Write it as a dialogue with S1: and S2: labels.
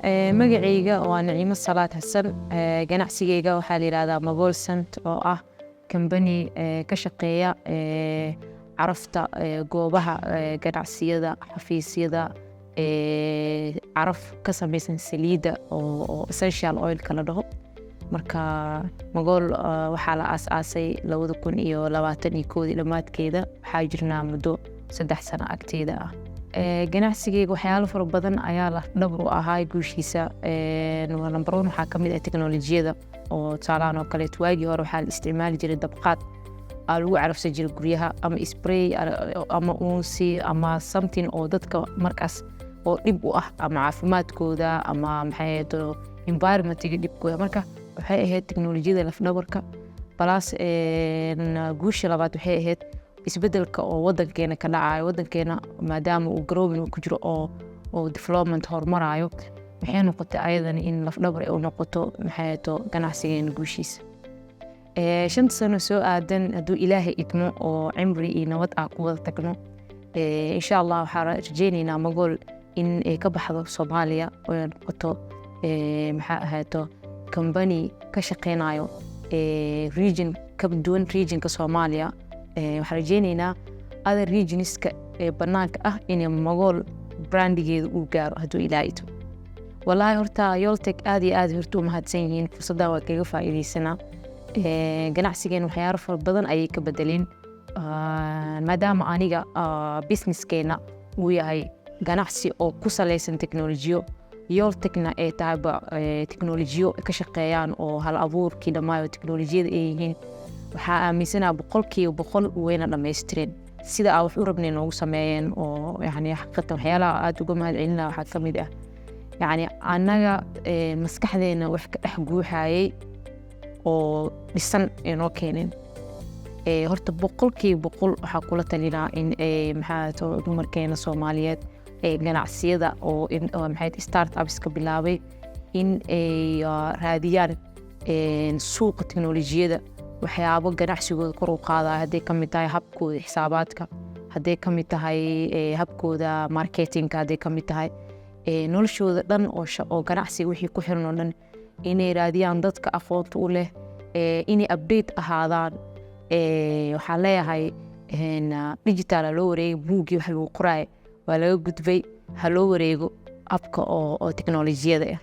S1: magacayga waa Naciimo Salaad Xasan. Ganacsigayga waxaa la yiraahdaa Magol Sant oo ah company ka shaqeeya carafta goobaha ganacsiyada xafiisyada caraf ka samaysan saliida oo essential oil kala dhaho. Marka Magol waxaa la aasaasay 2021 dhamaadkeeda. Waxaa jirnaa muddo 3 sano agteeda ah. ganacsigayga waxyaalo fara badan ayaa la dhabar u ahaa guushiisa. number 1 waxaa kamid ah teknolojiyada oo taalaan oo kale waagii hore waxaa la isticmaali jiray dabqaad lagu carafsan jiray guryaha ama spray ama unsi ama something oo dadka markaas oo dhib u ah ama caafimaadkooda ama maxay environment-ga dhibkooda. Marka waxay ahayd teknolojiyada laf dhabarka balaas. guusha labaad waxay ahayd isbedelka oo wadankeena ka dhacayo. wadankeena maadaama uu growing ku jiro oo development hormarayo, waxay noqotay ayadana in laf dhabar ay u noqoto maxay ganacsigeena guushiisa. 5 sano soo aadan hadduu Ilaahay idmo oo cimri iyo nabad aan ku wada tagno, insha Allah waxaan rajaynaynaa Magol in ay ka baxdo Soomaaliya oo ay noqoto company ka shaqeynayo region ka duwan regionka Soomaaliya. waxaan rajaynaynaa other regionska banaanka ah in Magol brandigeedu uu gaaro hadduu Ilaahay idmo. Wallahi horta Yoltech aad iyo aad horta u mahadsan yihiin. fursadda waa kaga faa'iideysanaa. ganacsigeena waxyaalo fara badan ayay ka bedeleen maadaama aniga businesskeena uu yahay ganacsi oo ku saleysan teknolojiyo. Yoltechna ay tahay teknolojiyo ka shaqeeyaan oo hal abuurkii dhamaayo teknolojiyada ay yihiin. waxaa aaminsanahay 100% wayna dhamaystireen sida aan wax u rabnay noogu sameeyeen. oo xaqiiqatan waxyaalaha aad uga mahadcelinaa waxaa kamid ah annaga maskaxdeena wax ka dhex guuxayay oo dhisan inoo keeneen. horta 100% waxaa kula talinaa in dumarkeena Soomaaliyeed ganacsiyada oo startups ka bilaabay in ay raadiyaan suuqa teknolojiyada waxyaabo ganacsigooda kor u qaadaya. hadday ka mid tahay habkooda xisaabaadka, hadday ka mid tahay habkooda marketingka, hadday ka mid tahay noloshooda dhan oo ganacsiga wixii ku xiran oo dhan inay raadiyaan dadka aqoonta u leh, inay update ahaadaan. waxaan leeyahay digital loo wareegay buuggii wax lagu qoraay waa laga gudbay, ha loo wareego abka oo teknolojiyada ah.